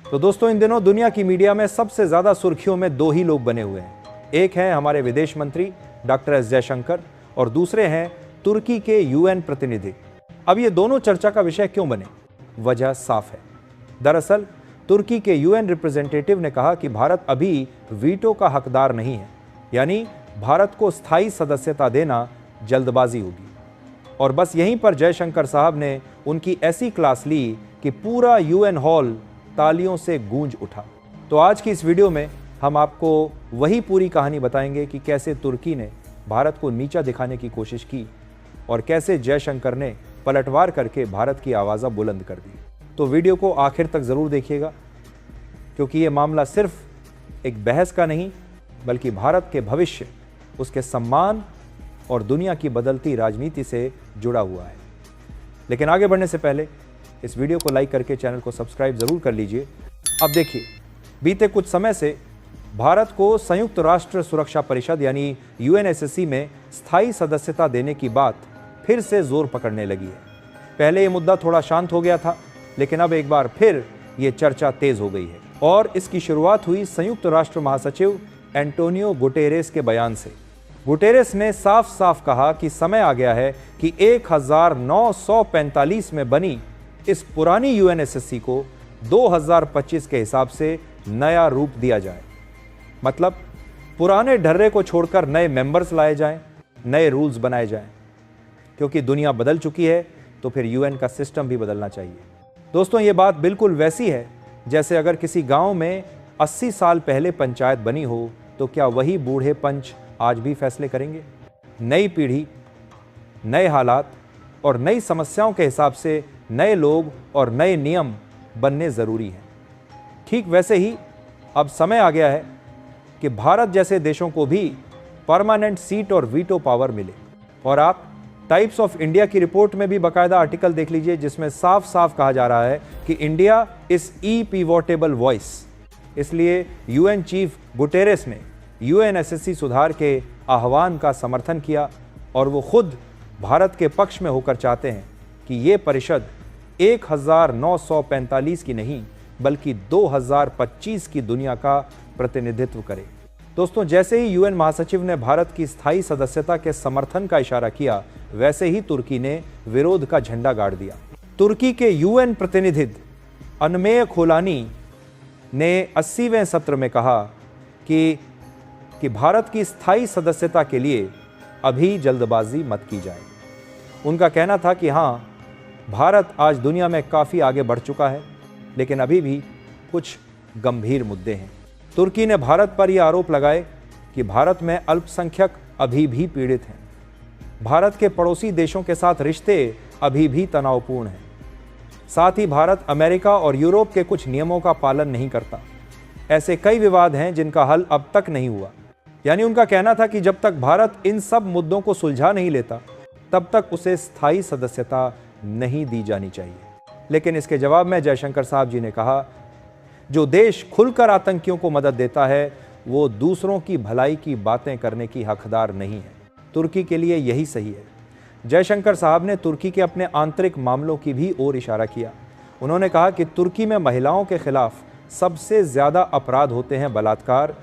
तो दोस्तों, इन दिनों दुनिया की मीडिया में सबसे ज्यादा सुर्खियों में दो ही लोग बने हुए हैं। एक हैं हमारे विदेश मंत्री डॉक्टर एस जयशंकर और दूसरे हैं तुर्की के यूएन प्रतिनिधि। अब ये दोनों चर्चा का विषय क्यों बने? वजह साफ है। दरअसल तुर्की के यूएन रिप्रेजेंटेटिव ने कहा कि भारत अभी वीटो का हकदार नहीं है, यानी भारत को स्थायी सदस्यता देना जल्दबाजी होगी। और बस यहीं पर जयशंकर साहब ने उनकी ऐसी क्लास ली कि पूरा यूएन हॉल तालियों से गूंज उठा। तो आज की इस वीडियो में हम आपको वही पूरी कहानी बताएंगे कि कैसे तुर्की ने भारत को नीचा दिखाने की कोशिश की और कैसे जयशंकर ने पलटवार करके भारत की आवाज़ बुलंद कर दी। तो वीडियो को आखिर तक ज़रूर देखिएगा, क्योंकि ये मामला सिर्फ एक बहस का नहीं बल्कि भारत के भविष्य, उसके सम्मान और दुनिया की बदलती राजनीति से जुड़ा हुआ है। लेकिन आगे बढ़ने से पहले इस वीडियो को लाइक करके चैनल को सब्सक्राइब ज़रूर कर लीजिए। अब देखिए, बीते कुछ समय से भारत को संयुक्त राष्ट्र सुरक्षा परिषद यानी यूएनएससी में स्थायी सदस्यता देने की बात फिर से जोर पकड़ने लगी है। पहले ये मुद्दा थोड़ा शांत हो गया था, लेकिन अब एक बार फिर ये चर्चा तेज हो गई है और इसकी शुरुआत हुई संयुक्त राष्ट्र महासचिव एंटोनियो गुटेरेस के बयान से। गुटेरेस ने साफ साफ कहा कि समय आ गया है कि 1945 में बनी इस पुरानी यूएनएससी को 2025 के हिसाब से नया रूप दिया जाए। मतलब पुराने ढर्रे को छोड़कर नए मेंबर्स लाए जाएं, नए रूल्स बनाए जाएं, क्योंकि दुनिया बदल चुकी है तो फिर यूएन का सिस्टम भी बदलना चाहिए। दोस्तों, ये बात बिल्कुल वैसी है जैसे अगर किसी गांव में 80 साल पहले पंचायत बनी हो तो क्या वही बूढ़े पंच आज भी फैसले करेंगे? नई पीढ़ी, नए हालात और नई समस्याओं के हिसाब से नए लोग और नए नियम बनने ज़रूरी हैं। ठीक वैसे ही अब समय आ गया है कि भारत जैसे देशों को भी परमानेंट सीट और वीटो पावर मिले। और आप टाइप्स ऑफ इंडिया की रिपोर्ट में भी बाकायदा आर्टिकल देख लीजिए, जिसमें साफ साफ कहा जा रहा है कि इंडिया इज इपिवोटेबल वॉइस। इसलिए यूएन चीफ गुटेरेस ने यूएनएससी सुधार के आह्वान का समर्थन किया और वो खुद भारत के पक्ष में होकर चाहते हैं कि ये परिषद 1945 की नहीं बल्कि 2025 की दुनिया का प्रतिनिधित्व करे। दोस्तों, जैसे ही यूएन महासचिव ने भारत की स्थायी सदस्यता के समर्थन का इशारा किया, वैसे ही तुर्की ने विरोध का झंडा गाड़ दिया। तुर्की के यूएन प्रतिनिधि अनमेय खोलानी ने 80वें सत्र में कहा कि भारत की स्थायी सदस्यता के लिए अभी जल्दबाजी मत की जाए। उनका कहना था कि हाँ, भारत आज दुनिया में काफ़ी आगे बढ़ चुका है, लेकिन अभी भी कुछ गंभीर मुद्दे हैं। तुर्की ने भारत पर यह आरोप लगाए कि भारत में अल्पसंख्यक अभी भी पीड़ित हैं। भारत के पड़ोसी देशों के साथ रिश्ते अभी भी तनावपूर्ण हैं। साथ ही भारत अमेरिका और यूरोप के कुछ नियमों का पालन नहीं करता। ऐसे कई विवाद हैं जिनका हल अब तक नहीं हुआ। यानी उनका कहना था कि जब तक भारत इन सब मुद्दों को सुलझा नहीं लेता, तब तक उसे स्थायी सदस्यता नहीं दी जानी चाहिए। लेकिन इसके जवाब में जयशंकर साहब जी ने कहा, जो देश खुलकर आतंकियों को मदद देता है वो दूसरों की भलाई की बातें करने की हकदार नहीं है। तुर्की के लिए यही सही है। जयशंकर साहब ने तुर्की के अपने आंतरिक मामलों की भी ओर इशारा किया। उन्होंने कहा कि तुर्की में महिलाओं के खिलाफ सबसे ज़्यादा अपराध होते हैं बलात्कार,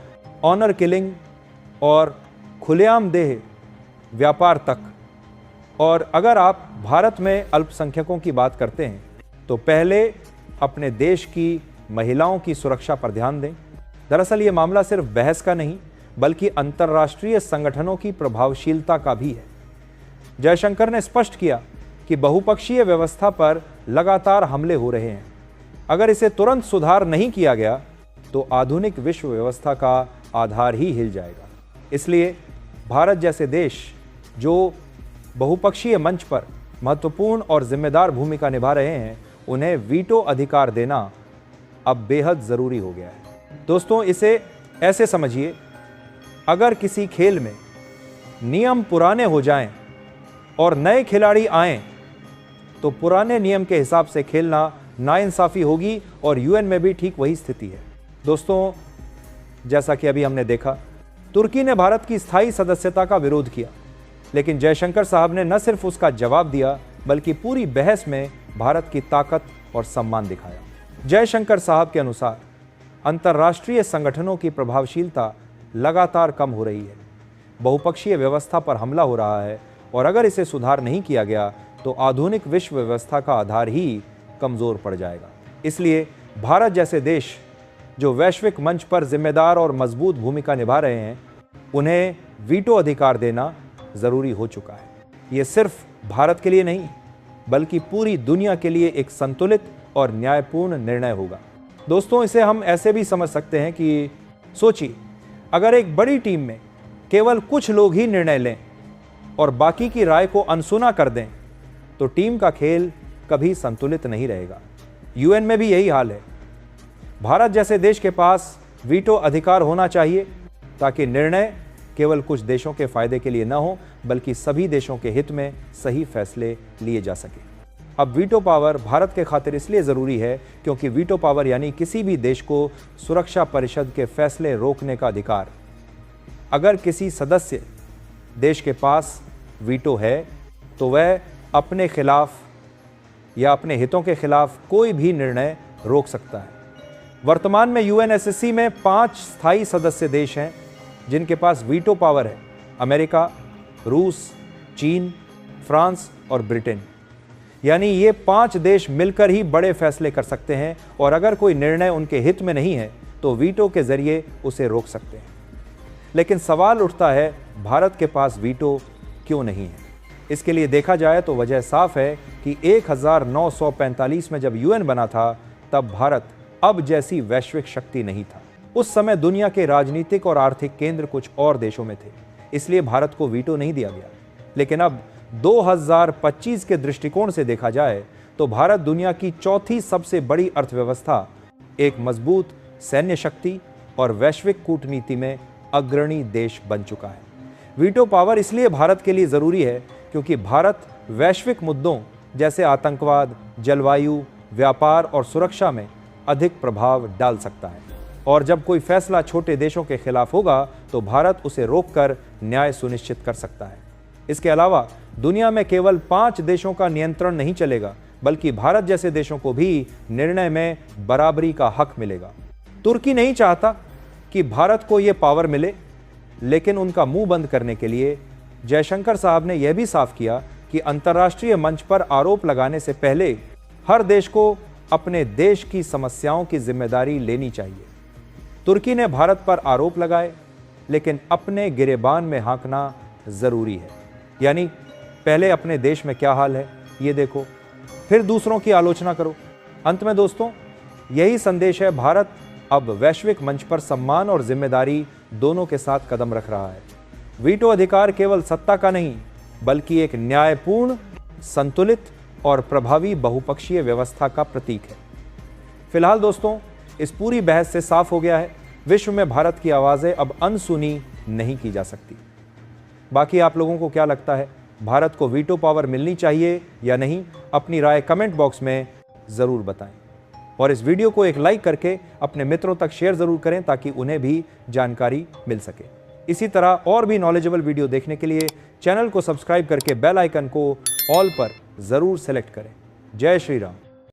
ऑनर किलिंग और खुलेआम देह व्यापार तक। और अगर आप भारत में अल्पसंख्यकों की बात करते हैं तो पहले अपने देश की महिलाओं की सुरक्षा पर ध्यान दें। दरअसल ये मामला सिर्फ बहस का नहीं बल्कि अंतर्राष्ट्रीय संगठनों की प्रभावशीलता का भी है। जयशंकर ने स्पष्ट किया कि बहुपक्षीय व्यवस्था पर लगातार हमले हो रहे हैं। अगर इसे तुरंत सुधार नहीं किया गया तो आधुनिक विश्व व्यवस्था का आधार ही हिल जाएगा। इसलिए भारत जैसे देश जो बहुपक्षीय मंच पर महत्वपूर्ण और जिम्मेदार भूमिका निभा रहे हैं, उन्हें वीटो अधिकार देना अब बेहद ज़रूरी हो गया है। दोस्तों, इसे ऐसे समझिए, अगर किसी खेल में नियम पुराने हो जाएं और नए खिलाड़ी आएं तो पुराने नियम के हिसाब से खेलना नाइंसाफ़ी होगी और यूएन में भी ठीक वही स्थिति है। दोस्तों, जैसा कि अभी हमने देखा, तुर्की ने भारत की स्थायी सदस्यता का विरोध किया, लेकिन जयशंकर साहब ने न सिर्फ उसका जवाब दिया बल्कि पूरी बहस में भारत की ताकत और सम्मान दिखाया। जयशंकर साहब के अनुसार अंतर्राष्ट्रीय संगठनों की प्रभावशीलता लगातार कम हो रही है, बहुपक्षीय व्यवस्था पर हमला हो रहा है और अगर इसे सुधार नहीं किया गया तो आधुनिक विश्व व्यवस्था का आधार ही कमजोर पड़ जाएगा। इसलिए भारत जैसे देश जो वैश्विक मंच पर जिम्मेदार और मजबूत भूमिका निभा रहे हैं, उन्हें वीटो अधिकार देना जरूरी हो चुका है। ये सिर्फ भारत के लिए नहीं बल्कि पूरी दुनिया के लिए एक संतुलित और न्यायपूर्ण निर्णय होगा। दोस्तों, इसे हम ऐसे भी समझ सकते हैं कि सोचिए, अगर एक बड़ी टीम में केवल कुछ लोग ही निर्णय लें और बाकी की राय को अनसुना कर दें तो टीम का खेल कभी संतुलित नहीं रहेगा। यूएन में भी यही हाल है। भारत जैसे देश के पास वीटो अधिकार होना चाहिए ताकि निर्णय केवल कुछ देशों के फायदे के लिए न हो बल्कि सभी देशों के हित में सही फैसले लिए जा सके। अब वीटो पावर भारत के खातिर इसलिए ज़रूरी है क्योंकि वीटो पावर यानी किसी भी देश को सुरक्षा परिषद के फैसले रोकने का अधिकार। अगर किसी सदस्य देश के पास वीटो है तो वह अपने खिलाफ या अपने हितों के खिलाफ कोई भी निर्णय रोक सकता है। वर्तमान में यूएनएससी में 5 स्थायी सदस्य देश हैं जिनके पास वीटो पावर है: अमेरिका, रूस, चीन, फ्रांस और ब्रिटेन। यानी ये 5 देश मिलकर ही बड़े फैसले कर सकते हैं और अगर कोई निर्णय उनके हित में नहीं है तो वीटो के जरिए उसे रोक सकते हैं। लेकिन सवाल उठता है, भारत के पास वीटो क्यों नहीं है? इसके लिए देखा जाए तो वजह साफ है कि 1945 में जब यूएन बना था तब भारत अब जैसी वैश्विक शक्ति नहीं था। उस समय दुनिया के राजनीतिक और आर्थिक केंद्र कुछ और देशों में थे, इसलिए भारत को वीटो नहीं दिया गया। लेकिन अब 2025 के दृष्टिकोण से देखा जाए तो भारत दुनिया की चौथी सबसे बड़ी अर्थव्यवस्था, एक मजबूत सैन्य शक्ति और वैश्विक कूटनीति में अग्रणी देश बन चुका है। वीटो पावर इसलिए भारत के लिए ज़रूरी है क्योंकि भारत वैश्विक मुद्दों जैसे आतंकवाद, जलवायु, व्यापार और सुरक्षा में अधिक प्रभाव डाल सकता है और जब कोई फैसला छोटे देशों के खिलाफ होगा तो भारत उसे रोककर न्याय सुनिश्चित कर सकता है। इसके अलावा दुनिया में केवल 5 देशों का नियंत्रण नहीं चलेगा बल्कि भारत जैसे देशों को भी निर्णय में बराबरी का हक मिलेगा। तुर्की नहीं चाहता कि भारत को यह पावर मिले, लेकिन उनका मुंह बंद करने के लिए जयशंकर साहब ने यह भी साफ किया कि अंतर्राष्ट्रीय मंच पर आरोप लगाने से पहले हर देश को अपने देश की समस्याओं की जिम्मेदारी लेनी चाहिए। तुर्की ने भारत पर आरोप लगाए, लेकिन अपने गिरेबान में हाँकना जरूरी है। यानी पहले अपने देश में क्या हाल है ये देखो, फिर दूसरों की आलोचना करो। अंत में दोस्तों, यही संदेश है, भारत अब वैश्विक मंच पर सम्मान और जिम्मेदारी दोनों के साथ कदम रख रहा है। वीटो अधिकार केवल सत्ता का नहीं बल्कि एक न्यायपूर्ण, संतुलित और प्रभावी बहुपक्षीय व्यवस्था का प्रतीक है। फिलहाल दोस्तों, इस पूरी बहस से साफ हो गया है, विश्व में भारत की आवाज़ें अब अनसुनी नहीं की जा सकती। बाकी आप लोगों को क्या लगता है, भारत को वीटो पावर मिलनी चाहिए या नहीं? अपनी राय कमेंट बॉक्स में ज़रूर बताएं और इस वीडियो को एक लाइक करके अपने मित्रों तक शेयर ज़रूर करें ताकि उन्हें भी जानकारी मिल सके। इसी तरह और भी नॉलेजेबल वीडियो देखने के लिए चैनल को सब्सक्राइब करके बेल आइकन को ऑल पर ज़रूर सेलेक्ट करें। जय श्री राम।